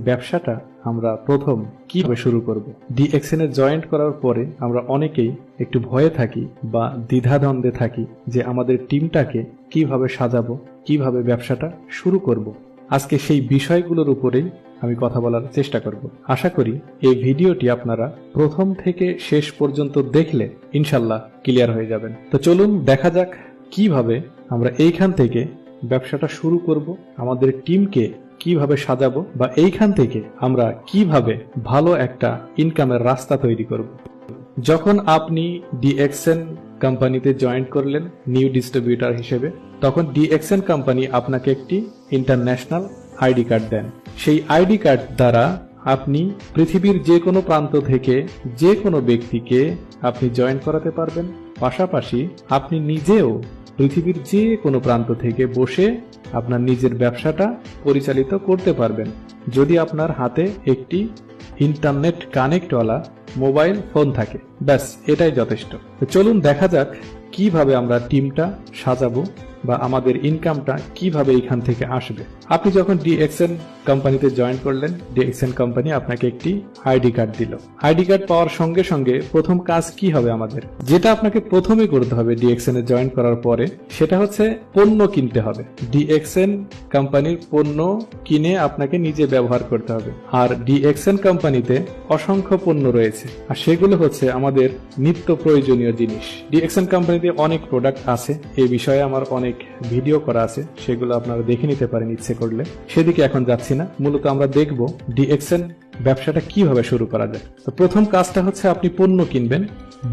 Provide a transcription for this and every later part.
ব্যবসাটা আমরা প্রথম কিভাবে শুরু করব। ডিএক্সএন এ জয়েন্ট করার পরে আমরা অনেকেই একটু ভয়ে থাকি বা দ্বিধাদ্বন্দ্বে থাকি যে আমাদের টিমটাকে কিভাবে সাজাবো, কিভাবে ব্যবসাটা শুরু করব। আজকে সেই বিষয়গুলোর উপরেই আমি কথা বলার চেষ্টা করব। আশা করি এই ভিডিওটি আপনারা প্রথম থেকে শেষ পর্যন্ত দেখলে ইনশাল্লাহ ক্লিয়ার হয়ে যাবেন। তো চলুন দেখা যাক কিভাবে আমরা এইখান থেকে ব্যবসাটা শুরু করব, আমাদের টিমকে কিভাবে সাজাবো বা এইখান থেকে আমরা কিভাবে ভালো একটা ইনকামের রাস্তা তৈরি করব। যখন আপনি ডিএক্সএন কোম্পানিতে জয়েন করলেন নিউ ডিস্ট্রিবিউটর হিসেবে, তখন ডিএক্সএন কোম্পানি আপনাকে একটি ইন্টারন্যাশনাল আইডি কার্ড দেন। সেই আইডি কার্ড দ্বারা আপনি পৃথিবীর যে কোনো প্রান্ত থেকে যে কোনো ব্যক্তিকে আপনি জয়েন করাতে পারবেন। পাশাপাশি আপনি নিজেও পৃথিবীর যে কোনো প্রান্ত থেকে বসে আপনার নিজের ব্যবসাটা পরিচালিত করতে পারবেন, যদি আপনার হাতে একটি ইন্টারনেট কানেক্টওয়ালা মোবাইল ফোন থাকে। ব্যাস, এটাই যথেষ্ট। তো চলুন দেখা যাক কিভাবে আমরা টিমটা সাজাবো বা আমাদের ইনকামটা কিভাবে এখান থেকে আসবে। আপনি যখন ডিএক্সএন কোম্পানিতে জয়েন করলেন, ডিএক্সএন কোম্পানি আপনাকে একটি আইডি কার্ড দিল। আইডি কার্ড পাওয়ার সঙ্গে সঙ্গে প্রথম কাজ কি হবে আমাদের, যেটা আপনাকে প্রথমে করতে হবে ডিএক্সএন এ জয়েন করার পরে, সেটা হচ্ছে পণ্য কিনতে হবে। ডিএক্সএন কোম্পানির পণ্য কিনে আপনাকে নিজে ব্যবহার করতে হবে। আর ডিএক্সএন কোম্পানিতে অসংখ্য পণ্য রয়েছে, আর সেগুলো হচ্ছে আমাদের নিত্য প্রয়োজনীয় জিনিস। ডিএক্সএন কোম্পানিতে অনেক প্রোডাক্ট আছে, এই বিষয়ে আমার অনেক ভিডিও করা আছে, সেগুলো আপনারা দেখে নিতে পারেন ইচ্ছে করলে। সেদিকে এখন যাচ্ছি না, মূলত আমরা দেখব ডিএক্সএন ব্যবসাটা কিভাবে শুরু করা যায়। তো প্রথম কাজটা হচ্ছে আপনি পণ্য কিনবেন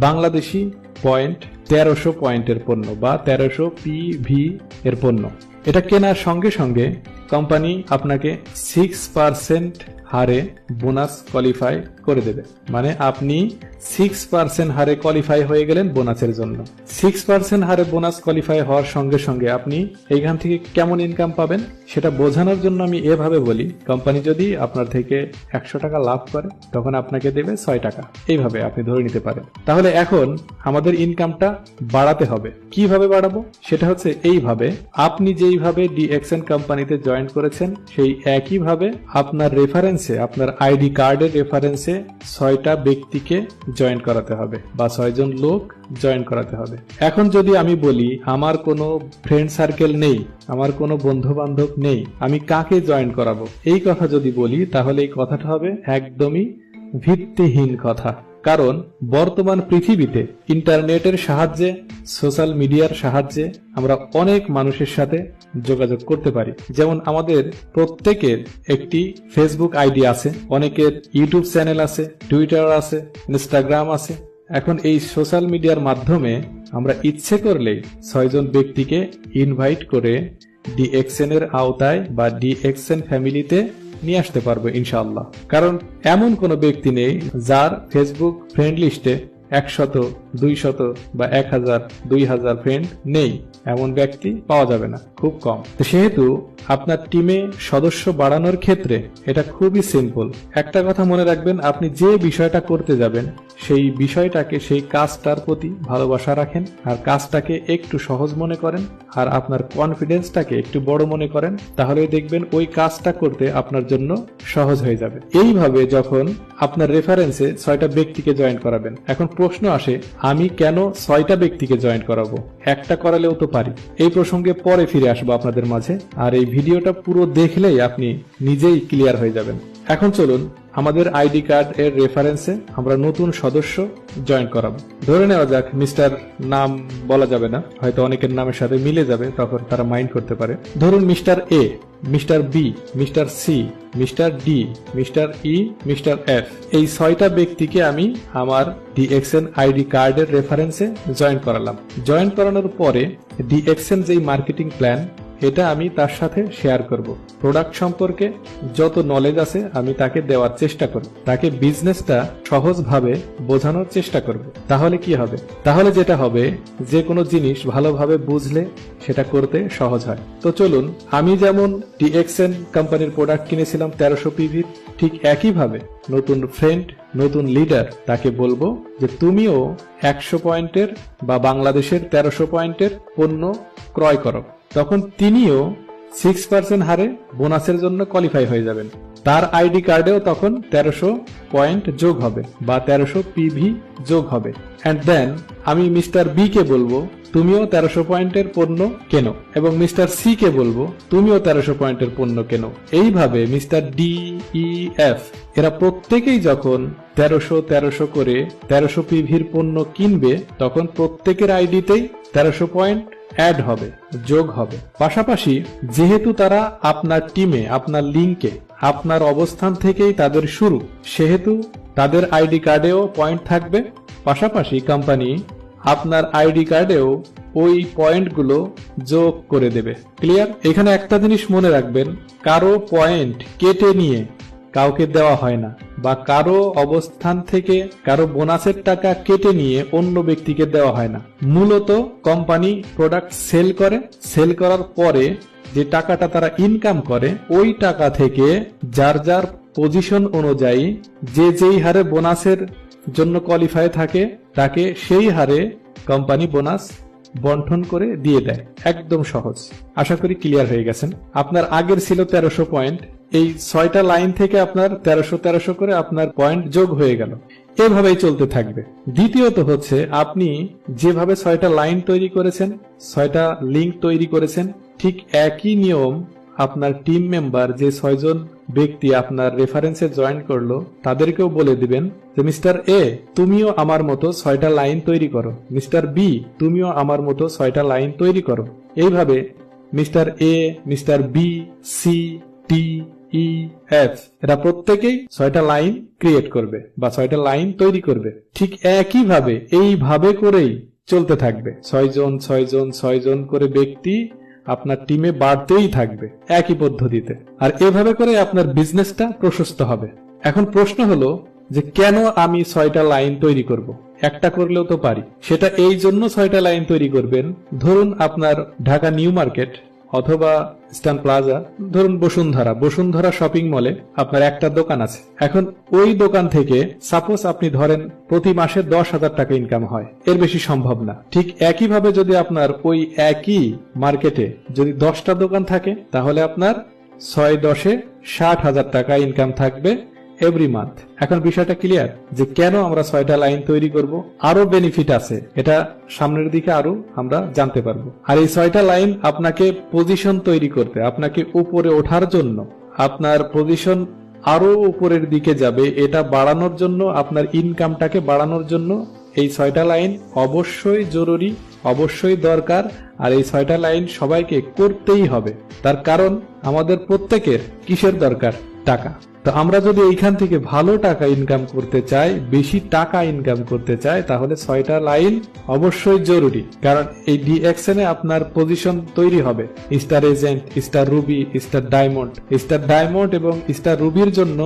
বাংলাদেশি পয়েন্ট 1300 পয়েন্টের পণ্য বা 1300 PV এর পণ্য। এটা কেনার সঙ্গে সঙ্গে কোম্পানি আপনাকে 6% হারে বোনাস কোয়ালিফাই করে দেবে। মানে আপনি 6% হারে কোয়ালিফাই হয়ে গেলেন বোনাসের জন্য। 6% হারে বোনাস কোয়ালিফাই হওয়ার সঙ্গে সঙ্গে আপনি এইখান থেকে কেমন ইনকাম পাবেন সেটা বোঝানোর জন্য আমি এভাবে বলি, কোম্পানি যদি আপনার থেকে 100 টাকা লাভ করে তখন আপনাকে দেবে 6 টাকা, এইভাবে আপনি ধরে নিতে পারেন। তাহলে এখন আমাদের ইনকামটা বাড়াতে হবে। কিভাবে বাড়াবো সেটা হচ্ছে এইভাবে, আপনি যেইভাবে ডিএক্সএন কোম্পানিতে জয়েন করেছেন সেই একইভাবে আপনার রেফারেন্সে, আপনার আইডি কার্ডের রেফারেন্সে 6টা ব্যক্তিকে জয়েন করাতে হবে বা 6 জন লোক জয়েন করাতে হবে। এখন যদি আমি বলি আমার কোনো ফ্রেন্ড সার্কেল নেই, আমার কোনো বন্ধু বান্ধব নেই, আমি কাকে জয়েন করাবো, এই কথা যদি বলি তাহলে এই কথাটা হবে একদমই ভিত্তিহীন কথা। কারণ বর্তমান পৃথিবীতে ইন্টারনেটের সাহায্যে, সোশ্যাল মিডিয়ার সাহায্যে আমরা অনেক মানুষের সাথে যোগাযোগ করতে পারি। যেমন আমাদের প্রত্যেকের একটি ফেসবুক আইডি আছে, অনেকের ইউটিউব চ্যানেল আছে, টুইটার আছে, ইনস্টাগ্রাম আছে। এখন এই সোশ্যাল মিডিয়ার মাধ্যমে আমরা ইচ্ছে করলেই 6 জন ব্যক্তিকে ইনভাইট করে ডিএক্সএন এর আওতায় বা ডিএক্সএন ফ্যামিলিতে নিয়ে আসতে পারবো ইনশাআল্লাহ। কারণ এমন কোনো ব্যক্তি নেই যার ফেসবুক ফ্রেন্ড লিস্টে 100, 200 বা 1000, 2000 ফ্রেন্ড নেই, এমন ব্যক্তি পাওয়া যাবে না, খুব কম। তো সেহেতু আপনার টিমে সদস্য বাড়ানোর ক্ষেত্রে এটা খুবই সিম্পল। একটা কথা মনে রাখবেন, আপনি যে বিষয়টা করতে যাবেন সেই বিষয়টাকে, সেই কাজটার প্রতি ভালোবাসা রাখেন, আর কাজটাকে একটু সহজ মনে করেন, আর আপনার কনফিডেন্সটাকে একটু বড় মনে করেন, তাহলে দেখবেন ওই কাজটা করতে আপনার জন্য সহজ হয়ে যাবে। এইভাবে যখন আপনার রেফারেন্সে 6টা ব্যক্তিকে জয়েন করাবেন, এখন প্রশ্ন আসে আমি কেন 6টা ব্যক্তিকে জয়েন করাবো, একটা করালেও তো পারি। এই প্রসঙ্গে পরে ফিরে আসবো আপনাদের মাঝে, আর এই ভিডিওটা পুরো দেখলেই আপনি নিজেই ক্লিয়ার হয়ে যাবেন। এখন চলুন আমাদের আইডি কার্ড এর রেফারেন্সে আমরা নতুন সদস্য জয়েন করাবো। ধরে নেওয়া যাক, মিস্টার, নাম বলা যাবে না, হয়তো অনেকের নামের সাথে মিলে যাবে, তখন তারা মাইন্ড করতে পারে। ধরুন mister A, mister B, mister C, mister D, mister E, mister F, এই 6টা ব্যক্তিকে আমি আমার ডিএক্সএন আইডি কার্ডের রেফারেন্সে জয়েন করালাম। জয়েন করানোর পরে ডিএক্সএন যেই মার্কেটিং প্ল্যান, এটা আমি তার সাথে শেয়ার করব। প্রোডাক্ট সম্পর্কে যত নলেজ আছে আমি তাকে দেওয়ার চেষ্টা করব, তাকে বিজনেসটা সহজভাবে বোঝানোর চেষ্টা করব। তাহলে কি হবে, তাহলে যেটা হবে, যে কোনো জিনিস ভালোভাবে বুঝলে সেটা করতে সহজ হয়। তো চলুন, আমি যেমন ডিএক্সএন কোম্পানির প্রোডাক্ট কিনেছিলাম 1300 PV, ঠিক একইভাবে নতুন ফ্রেন্ড, নতুন লিডার, তাকে বলবো যে তুমিও 100 পয়েন্টের বা বাংলাদেশের 1300 পয়েন্টের পণ্য ক্রয় করো। তখন তিনিও 6% হারে বোনাসের জন্য কোয়ালিফাই হয়ে যাবেন। তার আইডি কার্ডেও তখন 1300 পয়েন্ট যোগ হবে বা 1300 পিভি যোগ হবে। এন্ড দেন আমি মিস্টার বি কে বলবো তুমিও 1300 পয়েন্টের পণ্য কেনো, এবং মিস্টার সি কে বলবো তুমিও 1300 পয়েন্টের পণ্য কেনো। এইভাবে মিস্টার ডি, ই, এফ এরা প্রত্যেকেই যখন 1300 করে 1300 পিভির পণ্য কিনবে, তখন প্রত্যেকের আইডিতেই 1300 পয়েন্ট অ্যাড হবে, যোগ হবে। পাশাপাশি যেহেতু তারা আপনার টিমে, আপনার লিঙ্কে, আপনার অবস্থান থেকেই তাদের শুরু, সেহেতু তাদের আইডি কার্ডেও পয়েন্ট থাকবে। পাশাপাশি কোম্পানি আপনার আইডি কার্ডেও ওই পয়েন্টগুলো যোগ করে দেবে। ক্লিয়ার? এখানে একটা জিনিস মনে রাখবেন, কারো পয়েন্ট কেটে নিয়ে কাউকে দেওয়া হয় না, বা কারো অবস্থান থেকে কারো বোনাসের টাকা কেটে নিয়ে অন্য ব্যক্তিকে দেওয়া হয় না। মূলত কোম্পানি প্রোডাক্ট সেল করে, সেল করার পরে যে টাকাটা তারা ইনকাম করে, ওই টাকা থেকে যার যার পজিশন অনুযায়ী যে যেই হারে বোনাসের জন্য কোয়ালিফাই থাকে তাকে সেই হারে কোম্পানি বোনাস বন্টন করে দিয়ে দেয়। একদম সহজ। আশা করি ক্লিয়ার হয়ে গেছেন। আপনার আগের ছিল 1300 পয়েন্ট, এই 6টা লাইন থেকে আপনার 1300 করে আপনার পয়েন্ট যোগ হয়ে গেল। এভাবেই চলতে থাকবে। দ্বিতীয়ত হচ্ছে, আপনি যেভাবে 6টা লাইন তৈরি করেছেন, 6টা লিঙ্ক তৈরি করেছেন, ঠিক একই নিয়ম আপনার টিম মেম্বার যে 6 জন ব্যক্তি আপনার রেফারেন্সে জয়েন করলো তাদেরকেও বলে দিবেন যে মিস্টার এ তুমিও আমার মতো 6টা লাইন তৈরি করো, মিস্টার বি তুমিও আমার মতো 6টা লাইন তৈরি করো। এইভাবে mister A, mister B, C, D, E, F এরা প্রত্যেকেই 6টা লাইন ক্রিয়েট করবে বা 6টা লাইন তৈরি করবে। ঠিক একইভাবে এইভাবে করেই চলতে থাকবে। 6 জন 6 জন 6 জন করে ব্যক্তি আপনার টিমে বাড়তেই থাকবে একই পদ্ধতিতে। আর এভাবে করে আপনার বিজনেসটা প্রশস্ত হবে। এখন প্রশ্ন হলো যে কেন আমি 6টা লাইন তৈরি করব? একটা করলেও তো পারি। সেটা এই জন্য 6টা লাইন তৈরি করবেন, ধরুন আপনার ঢাকা নিউ মার্কেট অথবা স্টান প্লাজা, ধরুন বসুন্ধরা শপিং মলে আপনার একটা দোকান আছে। এখন ওই দোকান থেকে সাপোজ আপনি ধরেন প্রতি মাসে 10,000 টাকা ইনকাম হয়, এর বেশি সম্ভব না। ঠিক একইভাবে যদি আপনার ওই একই মার্কেটে যদি 10টা দোকান থাকে, তাহলে আপনার 6-10-এ 60,000 টাকা ইনকাম থাকবে এভরি মান্থ। এখন বিষয়টা ক্লিয়ার যে কেন আমরা 6টা লাইন তৈরি করব? আরো বেনিফিট আছে, এটা সামনের দিকে আরো আমরা জানতে পারবো। আর এই 6টা লাইন আপনাকে পজিশন তৈরি করতে, আপনাকে উপরে ওঠার জন্য, আপনার পজিশন আরো উপরের দিকে যাবে, এটা বাড়ানোর জন্য, আপনার ইনকামটাকে বাড়ানোর জন্য এই 6টা লাইন অবশ্যই জরুরি, অবশ্যই দরকার। আর এই 6টা লাইন সবাইকে করতেই হবে। তার কারণ আমাদের প্রত্যেকের কিসের দরকার? টাকা। তো আমরা যদি এইখান থেকে ভালো টাকা ইনকাম করতে চাই, বেশি টাকা ইনকাম করতে চাই, তাহলে 6টা লাইন অবশ্যই জরুরি। কারণ এই ডিএক্সএন এ আপনার পজিশন তৈরি হবে star agent, star Ruby, star diamond এবং স্টার রুবির জন্য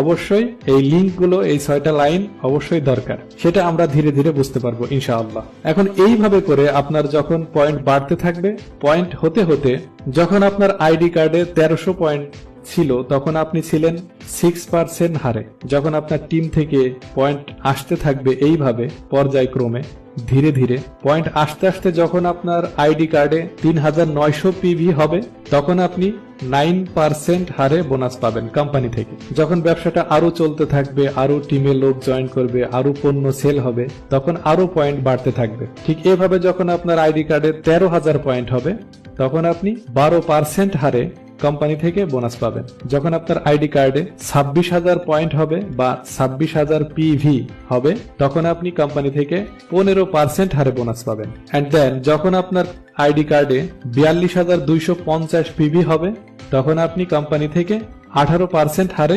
অবশ্যই এই লিঙ্কগুলো, এই 6টা লাইন অবশ্যই দরকার। সেটা আমরা ধীরে ধীরে বুঝতে পারবো ইনশাআল্লাহ। এখন এইভাবে করে আপনার যখন পয়েন্ট বাড়তে থাকবে, পয়েন্ট হতে হতে যখন আপনার আইডি কার্ডে 1300 পয়েন্ট ছিল, তখন আপনি ছিলেন 6% হারে। যখন আপনার টিম থেকে পয়েন্ট আসতে থাকবে এইভাবে পর্যায়ক্রমে ধীরে ধীরে পয়েন্ট আসতে আসতে যখন আপনার আইডি কার্ডে 3900 পিভি হবে, তখন আপনি 9% হারে বোনাস পাবেন কোম্পানি থেকে। যখন ব্যবসাটা আরো চলতে থাকবে, আরো টিমে লোক জয়েন করবে, আরো পণ্য সেল হবে, তখন আরো পয়েন্ট বাড়তে থাকবে। ঠিক এভাবে যখন আপনার আইডি কার্ডে 13,000 পয়েন্ট হবে, তখন আপনি 12% হারে কোম্পানি থেকে বোনাস পাবেন। যখন আপনার আইডি কার্ডে 26,000 পয়েন্ট হবে বা 26,000 পিভি হবে, তখন আপনি কোম্পানি থেকে 15% হারে বোনাস পাবেন। এন্ড দেন যখন আপনার আইডি কার্ডে 42,250 পিভি হবে, তখন আপনি কোম্পানি থেকে 18% হারে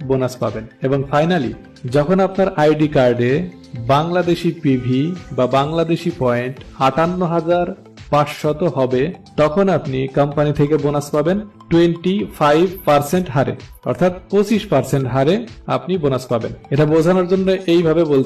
বোনাস পাবেন। এবং ফাইনালি যখন আপনার আইডি কার্ডে বাংলাদেশি পিভি বা বাংলাদেশি পয়েন্ট 58,500 হবে, তখন আপনি কোম্পানি থেকে বোনাস পাবেন 25% হারে, অর্থাৎ 25% হারে আপনি বোনাস পাবেন। এটা বোঝানোর জন্য এইভাবে বলছি।